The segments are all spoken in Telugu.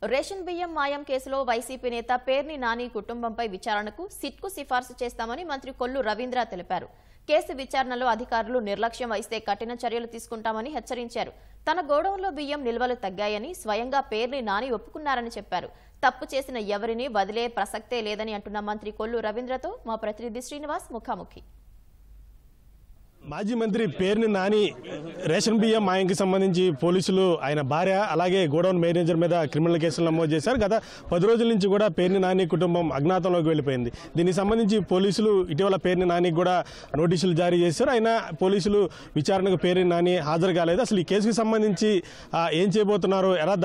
రేషన్ బియ్యం మాయం కేసులో వైసీపీ నేత పేర్ని నాని కుటుంబంపై విచారణకు సిట్కు సిఫార్సు చేస్తామని మంత్రి కొల్లు రవీంద్ర తెలిపారు. కేసు విచారణలో అధికారులు నిర్లక్ష్యం వహిస్తే కఠిన చర్యలు తీసుకుంటామని హెచ్చరించారు. తన గోడౌన్లో బియ్యం నిల్వలు తగ్గాయని స్వయంగా పేర్ని నాని ఒప్పుకున్నారని చెప్పారు. తప్పు చేసిన ఎవరిని వదిలే ప్రసక్తే లేదని అంటున్న మంత్రి కొల్లు రవీంద్రతో మా ప్రతినిధి శ్రీనివాస్ ముఖాముఖి. మాజీ మంత్రి పేర్ని నాని రేషన్ బియ్యం మాయంకి సంబంధించి పోలీసులు ఆయన భార్య అలాగే గోడౌన్ మేనేజర్ మీద క్రిమినల్ కేసులు నమోదు చేశారు. గత 10 రోజుల నుంచి కూడా పేర్ని నాని కుటుంబం అజ్ఞాతంలోకి వెళ్ళిపోయింది. దీనికి సంబంధించి పోలీసులు ఇటీవల పేర్ని నానికి కూడా నోటీసులు జారీ చేశారు. అయినా పోలీసులు విచారణకు పేర్ని నాని హాజరు కాలేదు. అసలు ఈ కేసుకు సంబంధించి ఏం చేయబోతున్నారు, ఎలా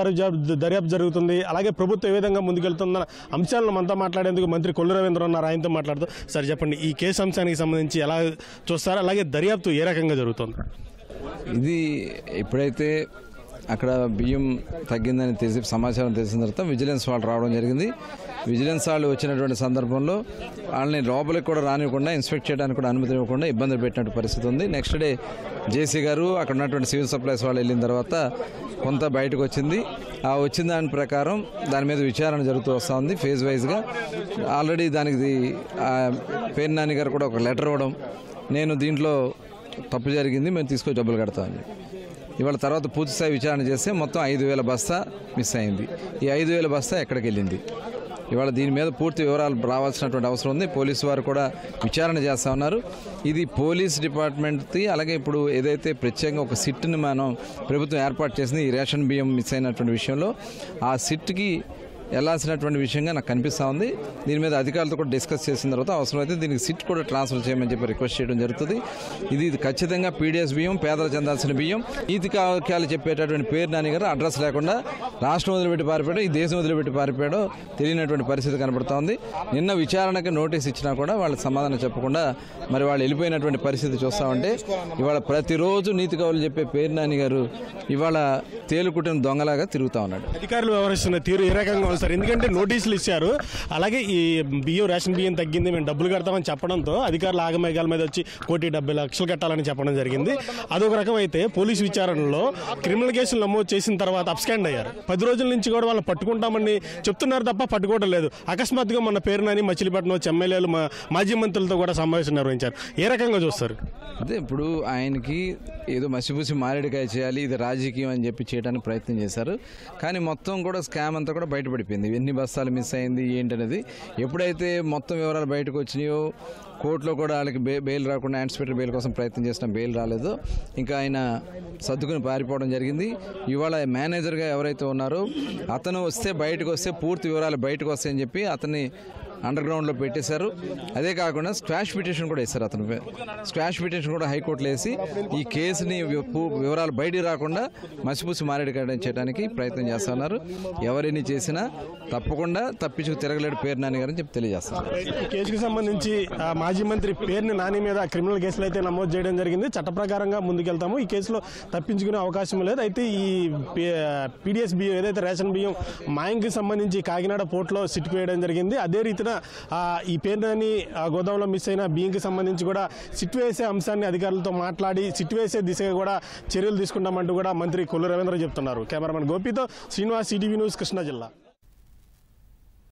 దర్యాప్తు జరుగుతుంది, అలాగే ప్రభుత్వం ఏ విధంగా ముందుకెళ్తుందన్న అంశాలను మనతో మాట్లాడేందుకు మంత్రి కొల్లు రవీంద్ర ఉన్నారు. ఆయనతో మాట్లాడుతూ సార్ చెప్పండి, ఈ కేసు అంశానికి సంబంధించి ఎలా చూస్తారు, అలాగే దర్యాప్తు ఏ రకంగా జరుగుతుంది? ఇది ఎప్పుడైతే అక్కడ బియ్యం తగ్గిందని తెలిసి సమాచారం తెలిసిన తర్వాత విజిలెన్స్ వాళ్ళు రావడం జరిగింది. విజిలెన్స్ వాళ్ళు వచ్చినటువంటి సందర్భంలో వాళ్ళని లోపలికి కూడా రానివ్వకుండా ఇన్స్పెక్ట్ చేయడానికి కూడా అనుమతి ఇవ్వకుండా ఇబ్బంది పెట్టినట్టు పరిస్థితి ఉంది. నెక్స్ట్ డే జేసీ గారు అక్కడ ఉన్నటువంటి సివిల్ సప్లైస్ వాళ్ళు వెళ్ళిన తర్వాత కొంత బయటకు వచ్చింది. ఆ వచ్చిన దాని ప్రకారం దాని మీద విచారణ జరుగుతూ వస్తూ ఉంది ఫేజ్ వైజ్గా. ఆల్రెడీ దానికి పేర్ని నాని గారు కూడా ఒక లెటర్ ఇవ్వడం, నేను దీంట్లో తప్పు జరిగింది, మేము తీసుకొని డబ్బులు కడతామని. ఇవాళ తర్వాత పూర్తిస్థాయి విచారణ చేస్తే మొత్తం 5,000 బస్తా మిస్ అయింది. ఈ 5,000 బస్తా ఎక్కడికి వెళ్ళింది? ఇవాళ దీని మీద పూర్తి వివరాలు రావాల్సినటువంటి అవసరం ఉంది. పోలీసు వారు కూడా విచారణ చేస్తూ ఉన్నారు. ఇది పోలీస్ డిపార్ట్మెంట్ది. అలాగే ఇప్పుడు ఏదైతే ప్రత్యేకంగా ఒక సిట్ని మనం ప్రభుత్వం ఏర్పాటు చేసింది ఈ రేషన్ బియ్యం మిస్ అయినటువంటి విషయంలో, ఆ సిట్కి వెళ్లాల్సినటువంటి విషయంగా నాకు కనిపిస్తూ ఉంది. దీని మీద అధికారులతో కూడా డిస్కస్ చేసిన తర్వాత అవసరమైతే దీనికి సిట్ కూడా ట్రాన్స్ఫర్ చేయమని చెప్పి రిక్వెస్ట్ చేయడం జరుగుతుంది. ఇది ఖచ్చితంగా పీడిఎస్ బియ్యం, పేదలు చెందాల్సిన బియ్యం. నీతి వాక్యాలు చెప్పేటటువంటి పేరు నాని గారు అడ్రస్ లేకుండా రాష్ట్రం వదిలిపెట్టి పారిపోయాడో ఈ దేశం వదిలిపెట్టి పారిపోయాడో తెలియనటువంటి పరిస్థితి కనబడుతూ ఉంది. నిన్న విచారణకి నోటీస్ ఇచ్చినా కూడా వాళ్ళకి సమాధానం చెప్పకుండా మరి వాళ్ళు వెళ్ళిపోయినటువంటి పరిస్థితి చూస్తామంటే ఇవాళ ప్రతిరోజు నీతి కవులు చెప్పే పేరు నాని గారు ఇవాళ తేలుకుట్టిన దొంగలాగా తిరుగుతూ ఉన్నాడు. అధికారులు వ్యవహరిస్తున్న తీరు ఏ రకంగా ఉంది సార్? ఎందుకంటే నోటీసులు ఇచ్చారు, అలాగే ఈ బియ్యం రేషన్ బియ్యం తగ్గింది, మేము డబ్బులు కడతామని చెప్పడంతో అధికారులు ఆగమేఘాల మీద వచ్చి 1,70,00,000 కట్టాలని చెప్పడం జరిగింది. అదొక రకం అయితే పోలీసు విచారణలో క్రిమినల్ కేసులు నమోదు చేసిన తర్వాత అబ్స్కాండ్ అయ్యారు. 10 రోజుల నుంచి కూడా వాళ్ళని పట్టుకుంటామని చెప్తున్నారు తప్ప పట్టుకోవడం లేదు. అకస్మాత్తుగా మన పేరునని మచిలీపట్నం ఎమ్మెల్యేలు మాజీ మంత్రులతో కూడా సమావేశం నిర్వహించారు. ఏ రకంగా చూస్తారు? అదే ఇప్పుడు ఆయనకి ఏదో మసిపూసి మారేడుకాయ చేయాలి, ఇది రాజకీయం అని చెప్పి చేయడానికి ప్రయత్నం చేశారు. కానీ మొత్తం కూడా స్కామ్ అంతా కూడా బయటపడిపోయింది. ఎన్ని బస్తాలు మిస్ అయింది ఏంటనేది ఎప్పుడైతే మొత్తం వివరాలు బయటకు వచ్చినాయో, కోర్టులో కూడా వాళ్ళకి బెయిల్ రాకుండా యాంటిసిపేటరీ బెయిల్ కోసం ప్రయత్నం చేసిన బెయిల్ రాలేదు. ఇంకా ఆయన సర్దుకుని పారిపోవడం జరిగింది. ఇవాళ మేనేజర్గా ఎవరైతే ఉన్నారో అతను వస్తే బయటకు వస్తే పూర్తి వివరాలు బయటకు వస్తాయని చెప్పి అతన్ని అండర్ గ్రౌండ్లో పెట్టేశారు. అదే కాకుండా స్క్వాష్ పిటిషన్ కూడా వేశారు. అతను స్క్వాష్ పిటిషన్ కూడా హైకోర్టులో వేసి ఈ కేసుని వివరాలు బయటికి రాకుండా మసిపూసి మారేడుకాయ చేయడానికి ప్రయత్నం చేస్తున్నారు. ఎవరిని చేసినా తప్పకుండా తప్పించుకు తిరగలేడు పేరు నాని గారని చెప్పి తెలియజేస్తున్నారు. ఈ కేసుకు సంబంధించి మాజీ మంత్రి పేర్ని నాని మీద క్రిమినల్ కేసులు అయితే నమోదు చేయడం జరిగింది. చట్ట ప్రకారంగా ముందుకెళ్తాము, ఈ కేసులో తప్పించుకునే అవకాశం లేదు. అయితే ఈ పీడిఎస్ బియ్యం ఏదైతే రేషన్ బియ్యం మాయంకి సంబంధించి కాకినాడ పోర్టులో సిట్కు వేయడం జరిగింది. అదే రీతిన ఈ పేరుని గోదాంలో మిస్ అయిన బియ్యంకి సంబంధించి కూడా సిట్ వేసే అంశాన్ని అధికారులతో మాట్లాడి సిట్ వేసే దిశగా కూడా చర్యలు తీసుకుంటామంటూ కూడా మంత్రి కొల్లు రవీంద్ర చెప్తున్నారు. కెమెరామెన్ గోపితో శ్రీనివాస్, ఈటీవీ న్యూస్, కృష్ణా జిల్లా.